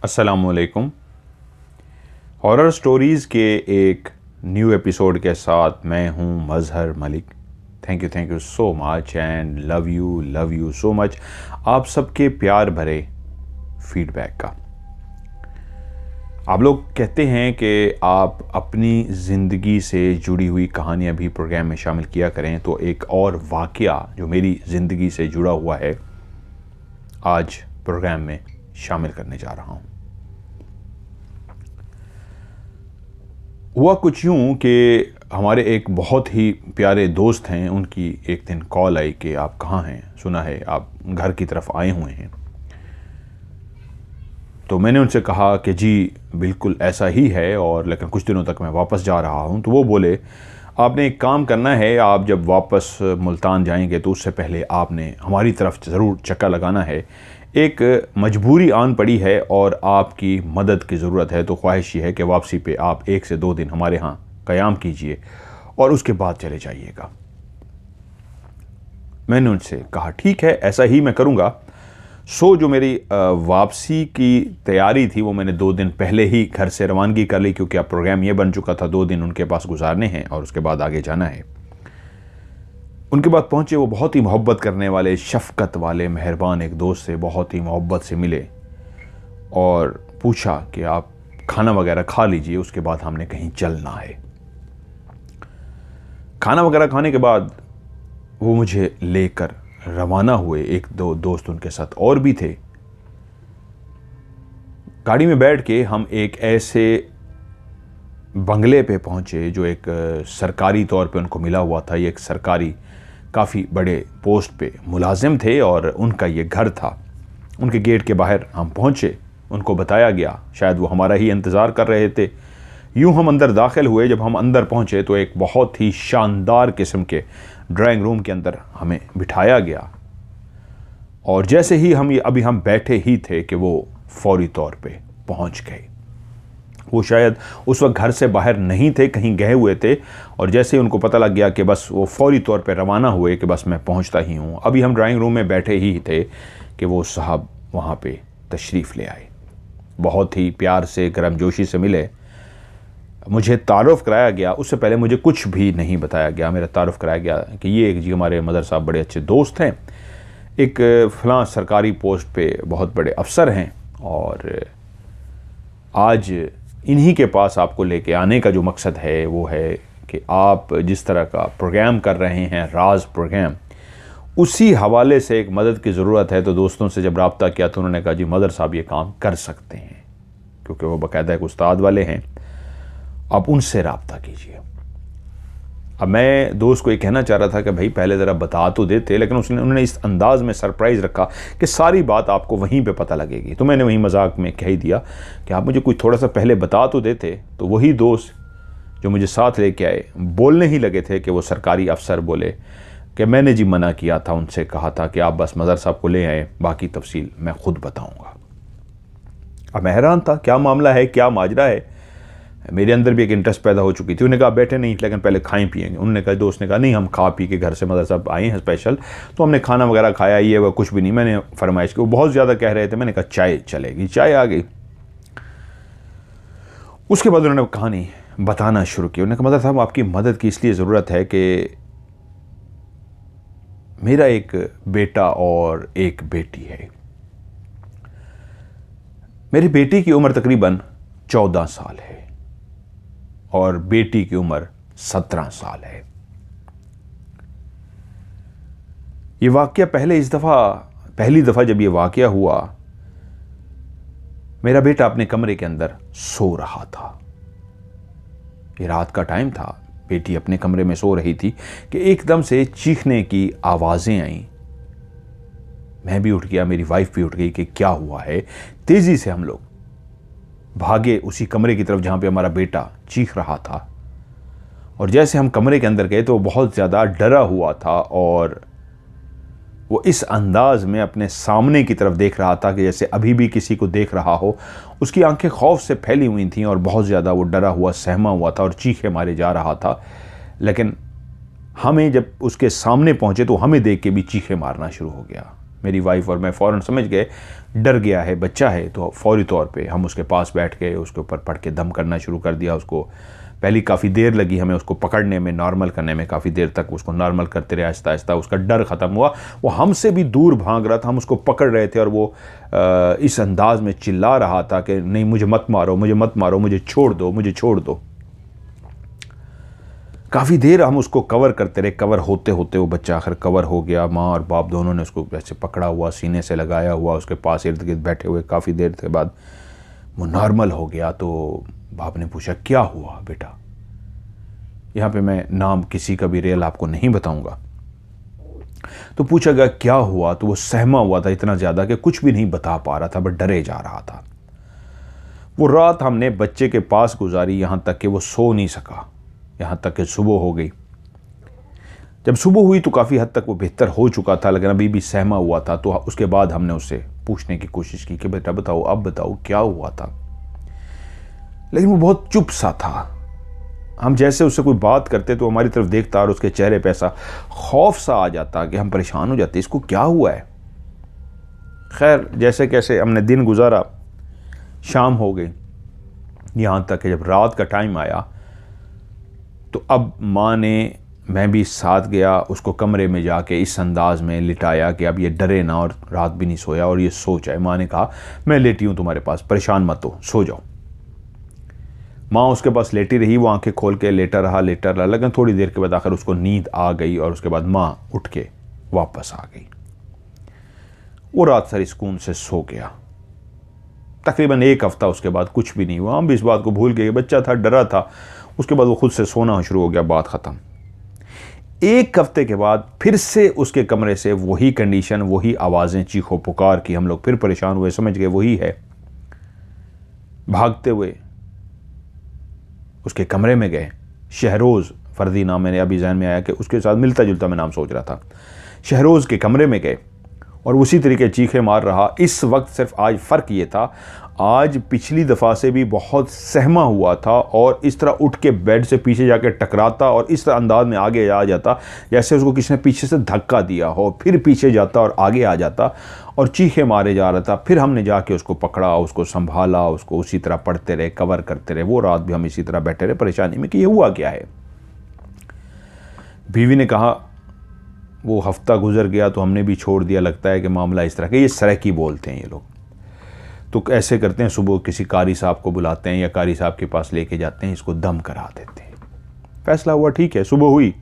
अस्सलामुअलैकुम। Horror stories के एक न्यू एपिसोड के साथ मैं हूं Mazhar Malik. Thank you so much and love you so much आप सबके प्यार भरे फीडबैक का। आप लोग कहते हैं कि आप अपनी ज़िंदगी से जुड़ी हुई कहानियाँ भी प्रोग्राम में शामिल किया करें, तो एक और वाक़या जो मेरी ज़िंदगी से जुड़ा हुआ है आज प्रोग्राम में शामिल करने जा रहा हूँ। हुआ कुछ यूँ कि हमारे एक बहुत ही प्यारे दोस्त हैं, उनकी एक दिन कॉल आई कि आप कहाँ हैं, सुना है आप घर की तरफ आए हुए हैं। तो मैंने उनसे कहा कि जी बिल्कुल ऐसा ही है, और लेकिन कुछ दिनों तक मैं वापस जा रहा हूँ। तो वो बोले आपने एक काम करना है, आप जब वापस मुल्तान जाएंगे तो उससे पहले आपने हमारी तरफ ज़रूर चक्कर लगाना है। एक मजबूरी आन पड़ी है और आपकी मदद की ज़रूरत है, तो ख्वाहिश ये है कि वापसी पे आप 1 से 2 दिन हमारे यहाँ क़याम कीजिए और उसके बाद चले जाइएगा। मैंने उनसे कहा ठीक है, ऐसा ही मैं करूँगा। जो मेरी वापसी की तैयारी थी वो मैंने 2 दिन पहले ही घर से रवानगी कर ली, क्योंकि अब प्रोग्राम ये बन चुका था 2 दिन उनके पास गुजारने हैं और उसके बाद आगे जाना है। उनके बाद पहुंचे, वो बहुत ही मोहब्बत करने वाले, शफ़क़त वाले, मेहरबान एक दोस्त से बहुत ही मोहब्बत से मिले और पूछा कि आप खाना वगैरह खा लीजिए, उसके बाद हमने कहीं चलना है। खाना वगैरह खाने के बाद वो मुझे लेकर रवाना हुए। 1-2 दोस्त उनके साथ और भी थे। गाड़ी में बैठ के हम एक ऐसे बंगले पे पहुंचे जो एक सरकारी तौर पे उनको मिला हुआ था। ये एक सरकारी काफ़ी बड़े पोस्ट पे मुलाजिम थे और उनका ये घर था। उनके गेट के बाहर हम पहुंचे, उनको बताया गया, शायद वो हमारा ही इंतज़ार कर रहे थे। यूं हम अंदर दाखिल हुए। जब हम अंदर पहुंचे तो एक बहुत ही शानदार किस्म के ड्राइंग रूम के अंदर हमें बिठाया गया, और जैसे ही हम बैठे ही थे कि वो फौरी तौर पे पहुंच गए। वो शायद उस वक्त घर से बाहर नहीं थे, कहीं गए हुए थे, और जैसे ही उनको पता लग गया कि बस वो फौरी तौर पे रवाना हुए कि बस मैं पहुंचता ही हूँ। अभी हम ड्राइंग रूम में बैठे ही थे कि वो साहब वहाँ पे तशरीफ़ ले आए। बहुत ही प्यार से, गर्मजोशी से मिले। मुझे तारुफ़ कराया गया, उससे पहले मुझे कुछ भी नहीं बताया गया। मेरा तारुफ़ कराया गया कि ये जी हमारे मदर साहब बड़े अच्छे दोस्त हैं, एक फ़लाँ सरकारी पोस्ट पे बहुत बड़े अफसर हैं, और आज इन्हीं के पास आपको लेके आने का जो मकसद है वो है कि आप जिस तरह का प्रोग्राम कर रहे हैं, राज प्रोग्राम, उसी हवाले से एक मदद की ज़रूरत है। तो दोस्तों से जब रब्ता किया तो उन्होंने कहा जी मदर साहब ये काम कर सकते हैं, क्योंकि वो बाकायदा एक उस्ताद वाले हैं, आप उनसे रब्ता कीजिए। अब मैं दोस्त को ये कहना चाह रहा था कि भाई पहले ज़रा बता तो देते, लेकिन उन्होंने इस अंदाज़ में सरप्राइज़ रखा कि सारी बात आपको वहीं पे पता लगेगी। तो मैंने वहीं मजाक में कह ही दिया कि आप मुझे कुछ थोड़ा सा पहले बता तो देते। तो वही दोस्त जो मुझे साथ लेके आए बोलने ही लगे थे कि वो सरकारी अफसर बोले कि मैंने जी मना किया था, उनसे कहा था कि आप बस मदर साहब को ले आए, बाकी तफसील मैं ख़ुद बताऊँगा। अब मैं हैरान था, क्या मामला है, क्या माजरा है। मेरे अंदर भी एक इंटरेस्ट पैदा हो चुकी थी। उन्होंने कहा बैठे नहीं, लेकिन पहले खाएं पिएंगे। उन्होंने कहा, दोस्त ने कहा नहीं, हम खा पी के घर से मदर साहब आए हैं स्पेशल, तो हमने खाना वगैरह खाया, ये वह कुछ भी नहीं। मैंने फरमाइश की, वो बहुत ज़्यादा कह रहे थे। मैंने कहा चाय चलेगी, चाय आ गई। उसके बाद उन्होंने कहानी बताना शुरू की। उन्होंने कहा मदर साहब आपकी मदद की इसलिए ज़रूरत है कि मेरा एक बेटा और एक बेटी है। मेरी बेटी की उम्र तकरीबन 14 साल है और बेटी की उम्र 17 साल है। ये वाक़या पहली दफ़ा जब ये वाक़या हुआ, मेरा बेटा अपने कमरे के अंदर सो रहा था। ये रात का टाइम था, बेटी अपने कमरे में सो रही थी कि एकदम से चीखने की आवाज़ें आईं। मैं भी उठ गया, मेरी वाइफ भी उठ गई कि क्या हुआ है। तेज़ी से हम लोग भागे उसी कमरे की तरफ जहाँ पे हमारा बेटा चीख रहा था, और जैसे हम कमरे के अंदर गए तो वो बहुत ज़्यादा डरा हुआ था, और वो इस अंदाज में अपने सामने की तरफ देख रहा था कि जैसे अभी भी किसी को देख रहा हो। उसकी आंखें खौफ से फैली हुई थीं और बहुत ज़्यादा वो डरा हुआ, सहमा हुआ था और चीखे मारे जा रहा था। लेकिन हमें जब उसके सामने पहुँचे तो हमें देख के भी चीखे मारना शुरू हो गया। मेरी वाइफ और मैं फ़ौरन समझ गए डर गया है, बच्चा है। तो फौरी तौर पे हम उसके पास बैठ गए, उसके ऊपर पढ़ के दम करना शुरू कर दिया। उसको पहली काफ़ी देर लगी हमें उसको पकड़ने में, नॉर्मल करने में, काफ़ी देर तक उसको नॉर्मल करते रहे आहिस्ता आहिस्ता। उसका डर ख़त्म हुआ, वो हमसे भी दूर भाग रहा था, हम उसको पकड़ रहे थे और वो इस अंदाज में चिल्ला रहा था कि नहीं मुझे मत मारो, मुझे मत मारो, मुझे छोड़ दो, मुझे छोड़ दो। काफ़ी देर हम उसको कवर करते रहे, कवर होते होते वो बच्चा आखिर कवर हो गया। माँ और बाप दोनों ने उसको ऐसे पकड़ा हुआ, सीने से लगाया हुआ, उसके पास इर्द गिर्द बैठे हुए। काफ़ी देर के बाद वो नॉर्मल हो गया। तो बाप ने पूछा क्या हुआ बेटा। यहाँ पे मैं नाम किसी का भी रियल आपको नहीं बताऊंगा। तो पूछा गया क्या हुआ, तो वो सहमा हुआ था इतना ज़्यादा कि कुछ भी नहीं बता पा रहा था, बट डरे जा रहा था। वो रात हमने बच्चे के पास गुजारी, यहाँ तक कि वो सो नहीं सका, यहाँ तक कि सुबह हो गई। जब सुबह हुई तो काफ़ी हद तक वो बेहतर हो चुका था, लेकिन अभी भी सहमा हुआ था। तो उसके बाद हमने उससे पूछने की कोशिश की कि बेटा बताओ, अब बताओ क्या हुआ था। लेकिन वो बहुत चुप सा था। हम जैसे उससे कोई बात करते तो हमारी तरफ देखता और उसके चेहरे पे ऐसा खौफ सा आ जाता कि हम परेशान हो जाते, इसको क्या हुआ है। खैर जैसे कैसे हमने दिन गुजारा, शाम हो गई, यहाँ तक कि जब रात का टाइम आया तो अब माँ ने, मैं भी साथ गया, उसको कमरे में जाके इस अंदाज में लिटाया कि अब ये डरे ना और रात भी नहीं सोया और ये सो जाए। माँ ने कहा मैं लेटी हूँ तुम्हारे पास, परेशान मत हो, सो जाओ। माँ उसके पास लेटी रही, वो आंखें खोल के लेटा रहा, लेकिन थोड़ी देर के बाद आखिर उसको नींद आ गई और उसके बाद माँ उठ के वापस आ गई। वो रात सारी सुकून से सो गया। तकरीबन 1 हफ्ता उसके बाद कुछ भी नहीं हुआ। हम भी इस बात को भूल गए, बच्चा था, डरा था। उसके बाद वो खुद से सोना शुरू हो गया, बात ख़त्म। 1 हफ्ते के बाद फिर से उसके कमरे से वही कंडीशन, वही आवाज़ें, चीखो पुकार की। हम लोग फिर परेशान हुए, समझ गए वही है। भागते हुए उसके कमरे में गए। शहरोज़ फर्दी नाम मेरे अभी जहन में आया कि उसके साथ मिलता जुलता मैं नाम सोच रहा था। शहरोज़ के कमरे में गए और उसी तरीके चीखे मार रहा। इस वक्त सिर्फ आज फ़र्क ये था, आज पिछली दफ़ा से भी बहुत सहमा हुआ था और इस तरह उठ के बेड से पीछे जाके टकराता और इस तरह अंदाज में आगे आ जाता जैसे उसको किसी ने पीछे से धक्का दिया हो, फिर पीछे जाता और आगे आ जाता और चीखे मारे जा रहा था। फिर हमने जाके उसको पकड़ा, उसको संभाला, उसको उसी तरह पढ़ते रहे, कवर करते रहे। वो रात भी हम इसी तरह बैठे रहे परेशानी में कि ये हुआ क्या है। बीवी ने कहा वो हफ्ता गुजर गया तो हमने भी छोड़ दिया, लगता है कि मामला इस तरह का, ये सराकी बोलते हैं ये लोग। तो ऐसे करते हैं, सुबह किसी कारी साहब को बुलाते हैं या कारी साहब के पास लेके जाते हैं, इसको दम करा देते हैं। फैसला हुआ ठीक है। सुबह हुई,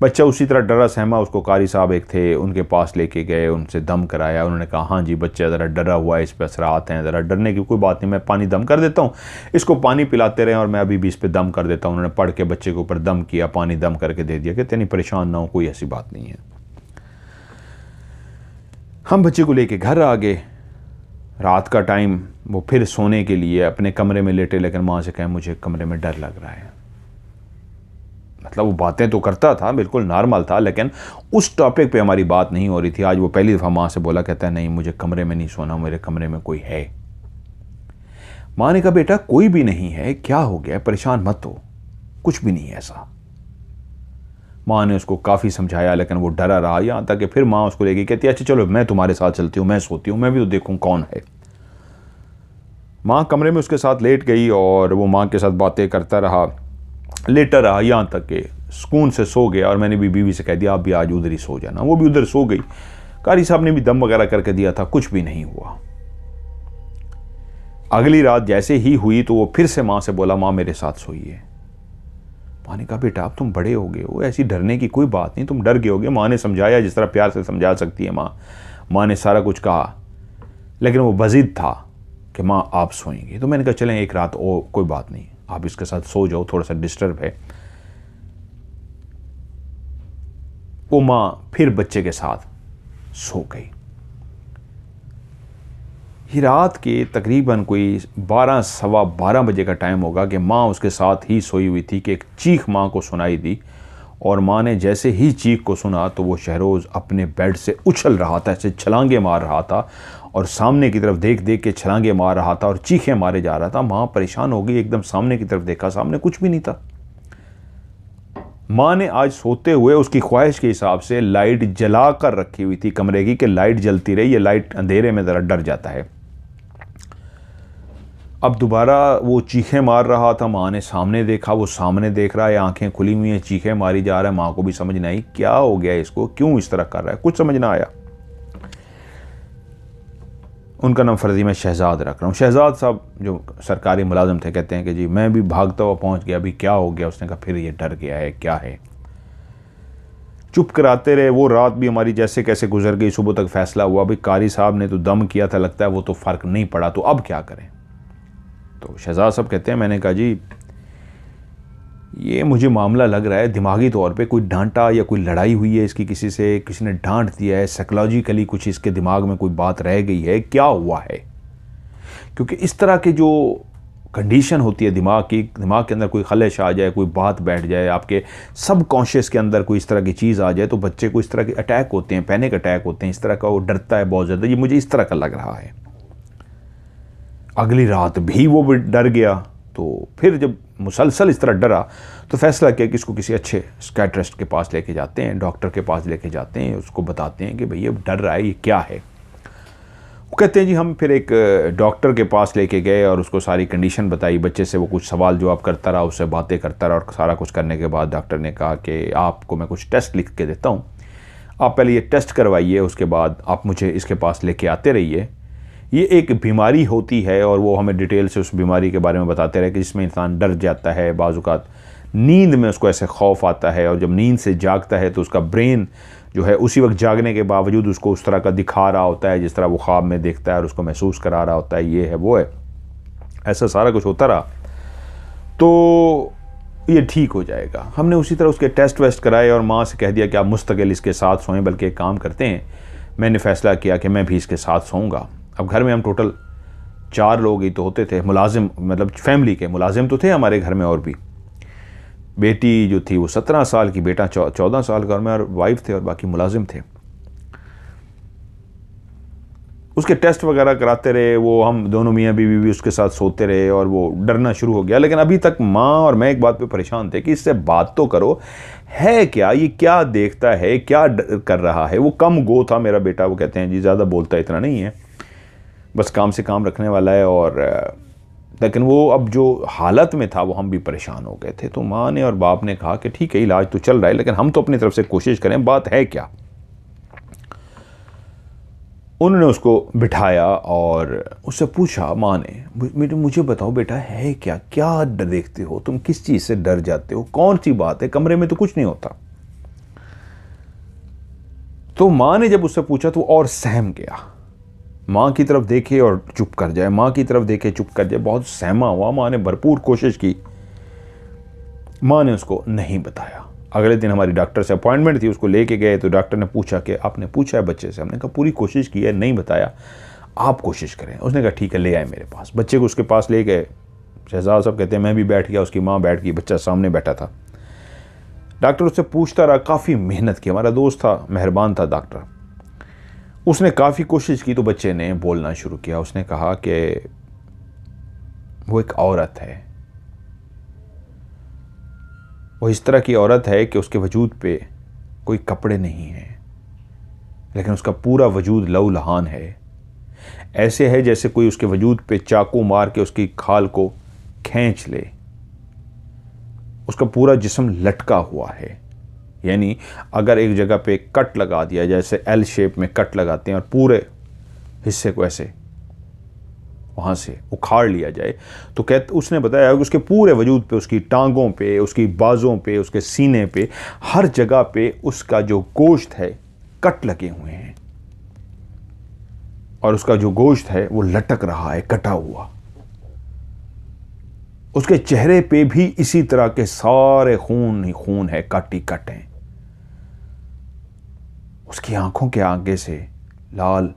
बच्चा उसी तरह डरा सहमा, उसको कारी साहब एक थे, उनके पास लेके गए, उनसे दम कराया। उन्होंने कहा हाँ जी बच्चा ज़रा डरा हुआ है, इस पर असरात हैं, ज़रा डरने की कोई बात नहीं, मैं पानी दम कर देता हूँ, इसको पानी पिलाते रहे और मैं अभी भी इस पर दम कर देता हूँ। उन्होंने पढ़ के बच्चे के ऊपर दम किया, पानी दम करके दे दिया कि तेनी परेशान ना हो, कोई ऐसी बात नहीं है। हम बच्चे को लेके घर आ गए। रात का टाइम, वो फिर सोने के लिए अपने कमरे में लेटे, लेकिन माँ से कहें मुझे कमरे में डर लग रहा है। मतलब वो बातें तो करता था, बिल्कुल नॉर्मल था, लेकिन उस टॉपिक पे हमारी बात नहीं हो रही थी। आज वो पहली दफ़ा माँ से बोला, कहता है नहीं मुझे कमरे में नहीं सोना, मेरे कमरे में कोई है। माँ ने कहा बेटा कोई भी नहीं है, क्या हो गया, परेशान मत हो, कुछ भी नहीं है ऐसा। माँ ने उसको काफ़ी समझाया लेकिन वो डरा रहा। यहाँ तक कि फिर माँ उसको लेके कहती है अच्छा चलो मैं तुम्हारे साथ चलती हूँ, मैं सोती हूँ, मैं भी तो देखूँ कौन है। माँ कमरे में उसके साथ लेट गई और वो माँ के साथ बातें करता रहा, लेटा रहा, यहाँ तक कि सुकून से सो गया। और मैंने भी बीवी से कह दिया आप भी आज उधर ही सो जाना। वो भी उधर सो गई। कारी साहब ने भी दम वगैरह करके दिया था, कुछ भी नहीं हुआ। अगली रात जैसे ही हुई तो वो फिर से माँ से बोला माँ मेरे साथ सोइए। माँ ने कहा बेटा अब तुम बड़े हो गए हो, ऐसी डरने की कोई बात नहीं, तुम डर गए होगे। माँ ने समझाया जिस तरह प्यार से समझा सकती है माँ। माँ ने सारा कुछ कहा लेकिन वो बज़िद था कि माँ आप सोएंगे। तो मैंने कहा चलें एक रात और, कोई बात नहीं, आप इसके साथ सो जाओ, थोड़ा सा डिस्टर्ब है। वो माँ फिर बच्चे के साथ सो गई। ही रात के तकरीबन कोई 12 सवा 12 बजे का टाइम होगा कि माँ उसके साथ ही सोई हुई थी कि एक चीख माँ को सुनाई दी। और माँ ने जैसे ही चीख को सुना तो वो शहरोज़ अपने बेड से उछल रहा था, ऐसे छलांगे मार रहा था और सामने की तरफ देख देख के छलांगे मार रहा था और चीखें मारे जा रहा था। माँ परेशान हो गई, एकदम सामने की तरफ देखा, सामने कुछ भी नहीं था। माँ ने आज सोते हुए उसकी ख्वाहिश के हिसाब से लाइट जला कर रखी हुई थी कमरे की, कि लाइट जलती रही, ये लाइट अंधेरे में ज़रा डर जाता है। अब दोबारा वो चीखें मार रहा था, माँ ने सामने देखा, वो सामने देख रहा है, आंखें खुली हुई हैं, चीखें मारी जा रहा है। माँ को भी समझ नहीं आई क्या हो गया इसको, क्यों इस तरह कर रहा है, कुछ समझ ना आया। उनका नाम फर्जी मैं शहजाद रख रहा हूँ। शहजाद साहब जो सरकारी मुलाजिम थे कहते हैं कि जी मैं भी भागता हुआ पहुँच गया, अभी क्या हो गया। उसने कहा फिर ये डर गया है, क्या है। चुप कराते रहे। वो रात भी हमारी जैसे कैसे गुजर गई, सुबह तक फैसला हुआ भाई कारी साहब ने तो दम किया था, लगता है वो तो फ़र्क नहीं पड़ा, तो अब क्या करें। तो शहजाद साहब कहते हैं मैंने कहा जी ये मुझे मामला लग रहा है दिमागी तौर पे कोई डांटा या कोई लड़ाई हुई है इसकी, किसी से, किसी ने डांट दिया है, साइकोलॉजिकली कुछ इसके दिमाग में कोई बात रह गई है, क्या हुआ है। क्योंकि इस तरह के जो कंडीशन होती है दिमाग की, दिमाग के अंदर कोई खलश आ जाए, कोई बात बैठ जाए, आपके सब कॉन्शियस के अंदर कोई इस तरह की चीज़ आ जाए, तो बच्चे को इस तरह के अटैक होते हैं, पैनिक अटैक होते हैं, इस तरह का वो डरता है बहुत ज़्यादा। ये मुझे इस तरह का लग रहा है। अगली रात भी वो डर गया। तो फिर जब मुसलसल इस तरह डरा तो फैसला किया कि इसको किसी अच्छे साइकियाट्रिस्ट के पास लेके जाते हैं, डॉक्टर के पास लेके जाते हैं, उसको बताते हैं कि भैया डर रहा है, ये क्या है। वो कहते हैं जी हम फिर एक डॉक्टर के पास लेके गए और उसको सारी कंडीशन बताई, बच्चे से वो कुछ सवाल जवाब करता रहा, उससे बातें करता रहा, और सारा कुछ करने के बाद डॉक्टर ने कहा कि आपको मैं कुछ टेस्ट लिख के देता हूँ, आप पहले ये टेस्ट करवाइए, उसके बाद आप मुझे इसके पास लेके आते रहिए। ये एक बीमारी होती है, और वो हमें डिटेल से उस बीमारी के बारे में बताते रहे कि जिसमें इंसान डर जाता है, बाज़-औक़ात नींद में उसको ऐसे खौफ आता है, और जब नींद से जागता है तो उसका ब्रेन जो है उसी वक्त जागने के बावजूद उसको उस तरह का दिखा रहा होता है जिस तरह वो ख्वाब में देखता है, और उसको महसूस करा रहा होता है, ये है वो है, ऐसा सारा कुछ होता रहा। तो ये ठीक हो जाएगा। हमने उसी तरह उसके टेस्ट वेस्ट कराए और माँ से कह दिया कि आप मुस्तकिल इसके साथ सोएं, बल्कि एक काम करते हैं, मैंने फ़ैसला किया कि मैं भी इसके साथ सोऊंगा। अब घर में हम टोटल 4 लोग ही तो होते थे, मुलाजिम मतलब फैमिली के मुलाजिम तो थे हमारे घर में, और भी बेटी जो थी वो 17 साल की, बेटा 14 साल का, और मैं और वाइफ थे, और बाकी मुलाजिम थे। उसके टेस्ट वगैरह कराते रहे, वो हम दोनों मियाँ बीवी भी उसके साथ सोते रहे, और वो डरना शुरू हो गया। लेकिन अभी तक माँ और मैं एक बात पे परेशान थे कि इससे बात तो करो, है क्या ये, क्या देखता है, क्या कर रहा है। वो कम गो था मेरा बेटा, वो कहते हैं जी ज़्यादा बोलता इतना नहीं है, बस काम से काम रखने वाला है। और लेकिन वो अब जो हालत में था वो हम भी परेशान हो गए थे। तो माँ ने और बाप ने कहा कि ठीक है इलाज तो चल रहा है, लेकिन हम तो अपनी तरफ से कोशिश करें, बात है क्या। उन्होंने उसको बिठाया और उससे पूछा, माँ ने, मुझे बताओ बेटा है क्या, क्या डर देखते हो तुम, किस चीज़ से डर जाते हो, कौन सी बात है, कमरे में तो कुछ नहीं होता। तो माँ ने जब उससे पूछा तो और सहम गया। माँ की तरफ देखे और चुप कर जाए, माँ की तरफ देखे चुप कर जाए, बहुत सहमा हुआ। माँ ने भरपूर कोशिश की, माँ ने उसको नहीं बताया। अगले दिन हमारी डॉक्टर से अपॉइंटमेंट थी, उसको लेके गए तो डॉक्टर ने पूछा कि आपने पूछा है बच्चे से। हमने कहा पूरी कोशिश की है, नहीं बताया, आप कोशिश करें। उसने कहा ठीक है ले आए मेरे पास। बच्चे को उसके पास ले गए। शहजाद साहब कहते हैं मैं भी बैठ गया, उसकी माँ बैठ गई, बच्चा सामने बैठा था। डॉक्टर उससे पूछता रहा, काफ़ी मेहनत की, हमारा दोस्त था, मेहरबान था डॉक्टर। उसने काफ़ी कोशिश की तो बच्चे ने बोलना शुरू किया। उसने कहा कि वो एक औरत है, वो इस तरह की औरत है कि उसके वजूद पे कोई कपड़े नहीं हैं, लेकिन उसका पूरा वजूद लहूलुहान है। ऐसे है जैसे कोई उसके वजूद पे चाकू मार के उसकी खाल को खींच ले। उसका पूरा जिस्म लटका हुआ है, यानी अगर एक जगह पे कट लगा दिया, जैसे एल शेप में कट लगाते हैं, और पूरे हिस्से को ऐसे वहाँ से उखाड़ लिया जाए, तो उसने बताया कि उसके पूरे वजूद पे, उसकी टांगों पे, उसकी बाजों पे, उसके सीने पे, हर जगह पे उसका जो गोश्त है कट लगे हुए हैं, और उसका जो गोश्त है वो लटक रहा है कटा हुआ। उसके चेहरे पे भी इसी तरह के सारे खून ही खून है, कट ही कट हैं। उसकी आंखों के आगे से लाल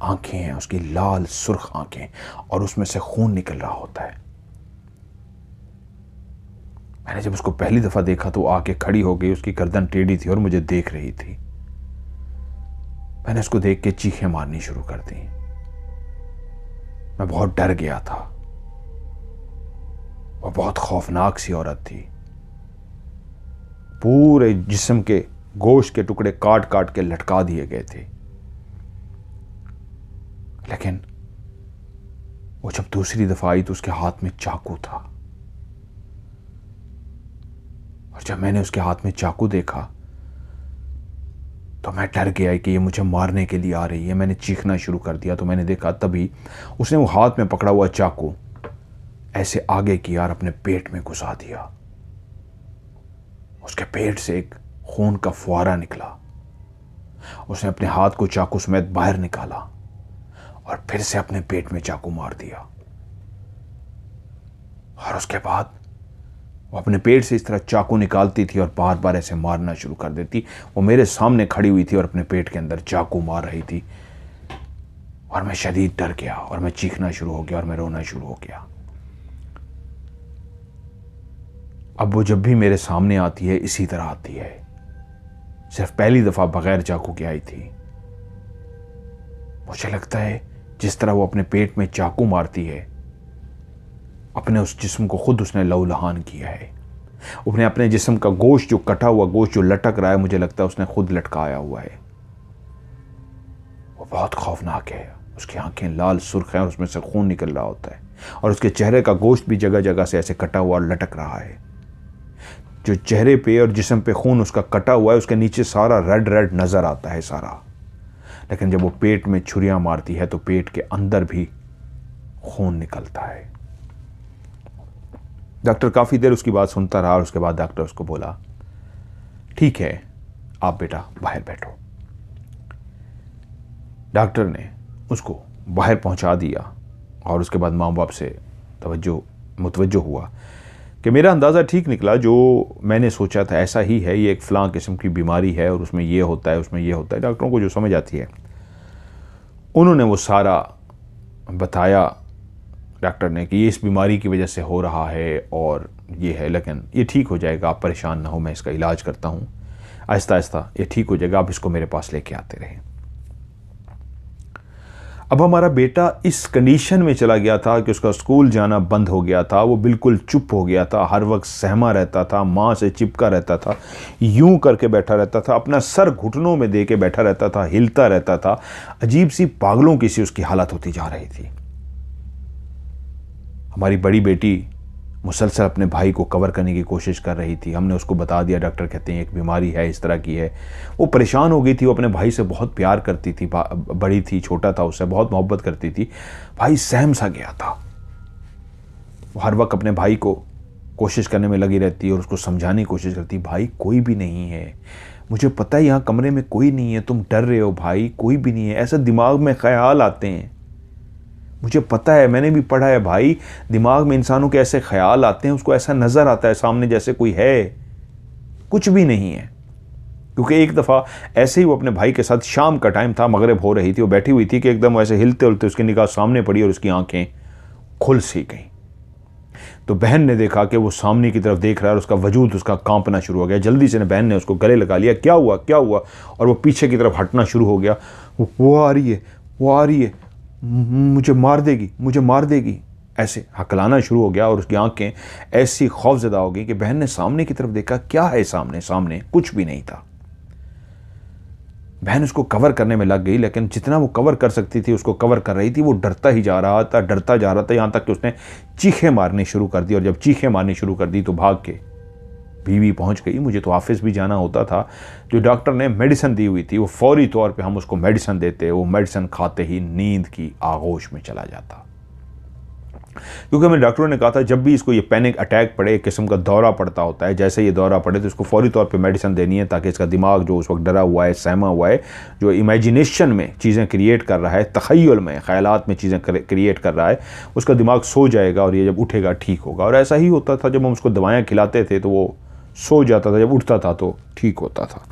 आंखें हैं, उसकी लाल सुर्ख आंखें, और उसमें से खून निकल रहा होता है। मैंने जब उसको पहली दफा देखा तो आके खड़ी हो गई, उसकी गर्दन टेढ़ी थी और मुझे देख रही थी। मैंने उसको देख के चीखें मारनी शुरू कर दी। मैं बहुत डर गया था। वह बहुत खौफनाक सी औरत थी। पूरे जिस्म के गोश्त के टुकड़े काट काट के लटका दिए गए थे। लेकिन वो जब दूसरी दफा आई तो उसके हाथ में चाकू था, और जब मैंने उसके हाथ में चाकू देखा तो मैं डर गया कि ये मुझे मारने के लिए आ रही है। मैंने चीखना शुरू कर दिया तो मैंने देखा तभी उसने वो हाथ में पकड़ा हुआ चाकू ऐसे आगे किया और अपने पेट में घुसा दिया। उसके पेट से एक खून का फुहारा निकला। उसने अपने हाथ को चाकू समेत बाहर निकाला और फिर से अपने पेट में चाकू मार दिया। और उसके बाद वो अपने पेट से इस तरह चाकू निकालती थी और बार बार ऐसे मारना शुरू कर देती। वो मेरे सामने खड़ी हुई थी और अपने पेट के अंदर चाकू मार रही थी, और मैं शदीद डर गया और मैं चीखना शुरू हो गया और मैं रोना शुरू हो गया। अब वो जब भी मेरे सामने आती है इसी तरह आती है, सिर्फ पहली दफा बगैर चाकू के आई थी। मुझे लगता है जिस तरह वो अपने पेट में चाकू मारती है, अपने उस जिस्म को खुद उसने लहूलुहान किया है। उसने अपने जिस्म का गोश्त, जो कटा हुआ गोश्त जो लटक रहा है, मुझे लगता है उसने खुद लटकाया हुआ है। वो बहुत खौफनाक है। उसकी आंखें लाल सुर्ख हैं और उसमें से खून निकल रहा होता है, और उसके चेहरे का गोश्त भी जगह जगह से ऐसे कटा हुआ और लटक रहा है। जो चेहरे पे और जिस्म पे खून उसका कटा हुआ है, उसके नीचे सारा रेड रेड नजर आता है सारा। लेकिन जब वो पेट में छुरियां मारती है तो पेट के अंदर भी खून निकलता है। डॉक्टर काफी देर उसकी बात सुनता रहा और उसके बाद डॉक्टर उसको बोला, ठीक है आप बेटा बाहर बैठो। डॉक्टर ने उसको बाहर पहुंचा दिया और उसके बाद माँ बाप से मुतवज्जो हुआ कि मेरा अंदाज़ा ठीक निकला, जो मैंने सोचा था ऐसा ही है, ये एक फ़लाँ किस्म की बीमारी है और उसमें ये होता है, उसमें ये होता है। डॉक्टरों को जो समझ आती है उन्होंने वो सारा बताया डॉक्टर ने कि ये इस बीमारी की वजह से हो रहा है और ये है, लेकिन ये ठीक हो जाएगा, आप परेशान ना हो, मैं इसका इलाज करता हूँ, आहिस्ता आहिस्ता ये ठीक हो जाएगा, आप इसको मेरे पास लेके आते रहें। अब हमारा बेटा इस कंडीशन में चला गया था कि उसका स्कूल जाना बंद हो गया था। वो बिल्कुल चुप हो गया था, हर वक्त सहमा रहता था, माँ से चिपका रहता था, यूं करके बैठा रहता था, अपना सर घुटनों में दे के बैठा रहता था, हिलता रहता था। अजीब सी पागलों की सी उसकी हालत होती जा रही थी। हमारी बड़ी बेटी मुसलसल अपने भाई को कवर करने की कोशिश कर रही थी। हमने उसको बता दिया, डॉक्टर कहते हैं एक बीमारी है, इस तरह की है। वो परेशान हो गई थी। वो अपने भाई से बहुत प्यार करती थी, बड़ी थी, छोटा था, उससे बहुत मोहब्बत करती थी। भाई सहम सा गया था। वो हर वक्त अपने भाई को कोशिश करने में लगी रहती और उसको समझाने की कोशिश करती, भाई कोई भी नहीं है, मुझे पता है यहाँ कमरे में कोई नहीं है, तुम डर रहे हो भाई, कोई भी नहीं है, ऐसा दिमाग में ख्याल आते हैं, मुझे पता है, मैंने भी पढ़ा है भाई, दिमाग में इंसानों के ऐसे ख्याल आते हैं, उसको ऐसा नज़र आता है सामने जैसे कोई है, कुछ भी नहीं है। क्योंकि एक दफ़ा ऐसे ही वो अपने भाई के साथ, शाम का टाइम था, मगरिब हो रही थी, वो बैठी हुई थी कि एकदम ऐसे हिलते हिलते उसकी निगाह सामने पड़ी और उसकी आंखें खुल सी गई। तो बहन ने देखा कि वो सामने की तरफ देख रहा है और उसका वजूद उसका कांपना शुरू हो गया। जल्दी से बहन ने उसको गले लगा लिया, क्या हुआ क्या हुआ, और वो पीछे की तरफ हटना शुरू हो गया। वो आ रही है, वो आ रही है, मुझे मार देगी, मुझे मार देगी, ऐसे हकलाना शुरू हो गया। और उसकी आंखें ऐसी खौफजदा हो गई कि बहन ने सामने की तरफ देखा, क्या है सामने, सामने कुछ भी नहीं था। बहन उसको कवर करने में लग गई, लेकिन जितना वो कवर कर सकती थी उसको कवर कर रही थी। वो डरता ही जा रहा था, डरता जा रहा था, यहाँ तक कि उसने चीखें मारनी शुरू कर दी। और जब चीखें मारनी शुरू कर दी तो भाग के बीवी पहुंच गई। मुझे तो ऑफिस भी जाना होता था। जो डॉक्टर ने मेडिसिन दी हुई थी वो फौरी तौर पे हम उसको मेडिसिन देते, वो मेडिसिन खाते ही नींद की आगोश में चला जाता। क्योंकि हमें डॉक्टरों ने कहा था जब भी इसको ये पैनिक अटैक पड़े, एक किस्म का दौरा पड़ता होता है, जैसे ये दौरा पड़े तो इसको फौरी तौर पे मेडिसिन देनी है, ताकि इसका दिमाग जो उस वक्त डरा हुआ है, सहमा हुआ है, जो इमेजिनेशन में चीज़ें क्रिएट कर रहा है, तख़य्युल में, ख़यालात में चीज़ें क्रिएट कर रहा है, उसका दिमाग सो जाएगा और ये जब उठेगा ठीक होगा। और ऐसा ही होता था, जब हम उसको दवाएँ खिलाते थे तो वो सो जाता था, जब उठता था तो ठीक होता था।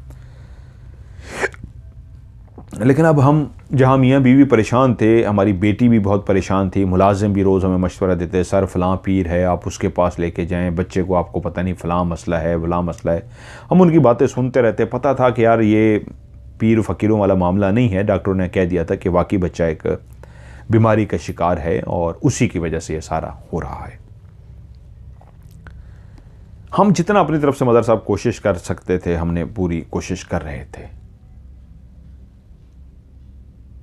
लेकिन अब हम जहाँ मियाँ बीवी परेशान थे, हमारी बेटी भी बहुत परेशान थी, मुलाजिम भी रोज़ हमें मशवरा देते, सर फ़लाँ पीर है, आप उसके पास लेके जाएं, बच्चे को आपको पता नहीं फ़लाँ मसला है, फ़लाँ मसला है। हम उनकी बातें सुनते रहते। पता था कि यार ये पीर फ़कीरों वाला मामला नहीं है। डॉक्टरों ने कह दिया था कि वाकई बच्चा एक बीमारी का शिकार है और उसी की वजह से ये सारा हो रहा है। हम जितना अपनी तरफ से मदर साहब कोशिश कर सकते थे, हमने पूरी कोशिश कर रहे थे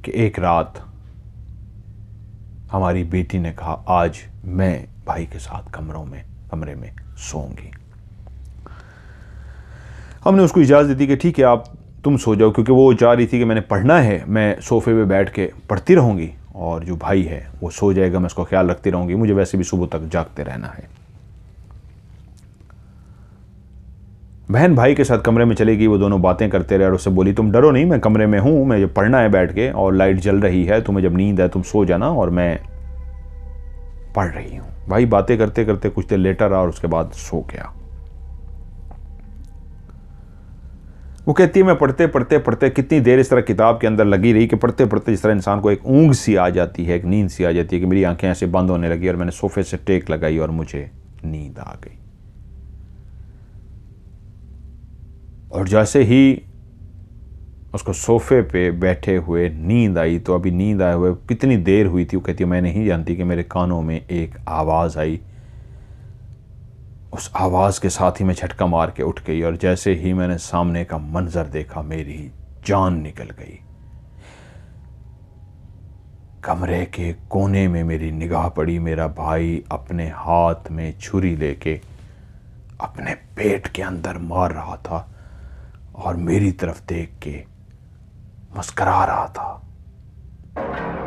कि एक रात हमारी बेटी ने कहा आज मैं भाई के साथ कमरे में सोऊंगी। हमने उसको इजाज़त दी कि ठीक है आप तुम सो जाओ, क्योंकि वो चाह रही थी कि मैंने पढ़ना है, मैं सोफे पे बैठ के पढ़ती रहूँगी और जो भाई है वो सो जाएगा, मैं उसको ख्याल रखती रहूँगी, मुझे वैसे भी सुबह तक जागते रहना है। बहन भाई के साथ कमरे में चली गई, वो दोनों बातें करते रहे और उससे बोली तुम डरो नहीं, मैं कमरे में हूँ, मुझे पढ़ना है बैठ के और लाइट जल रही है, तुम्हें जब नींद है तुम सो जाना और मैं पढ़ रही हूँ। भाई बातें करते करते कुछ देर लेटा रहा और उसके बाद सो गया। वो कहती है मैं पढ़ते पढ़ते कितनी देर इस तरह किताब के अंदर लगी रही कि पढ़ते पढ़ते जिस तरह इंसान को एक ऊँघ सी आ जाती है, एक नींद सी आ जाती है कि मेरी आंखें ऐसे बंद होने लगी और मैंने सोफे से टेक लगाई और मुझे नींद आ गई। और जैसे ही उसको सोफे पे बैठे हुए नींद आई, तो अभी नींद आए हुए कितनी देर हुई थी वो कहती है मैं नहीं जानती कि मेरे कानों में एक आवाज़ आई। उस आवाज़ के साथ ही मैं झटका मार के उठ गई और जैसे ही मैंने सामने का मंजर देखा मेरी जान निकल गई। कमरे के कोने में मेरी निगाह पड़ी, मेरा भाई अपने हाथ में छुरी लेके अपने पेट के अंदर मार रहा था और मेरी तरफ देख के मुस्करा रहा था।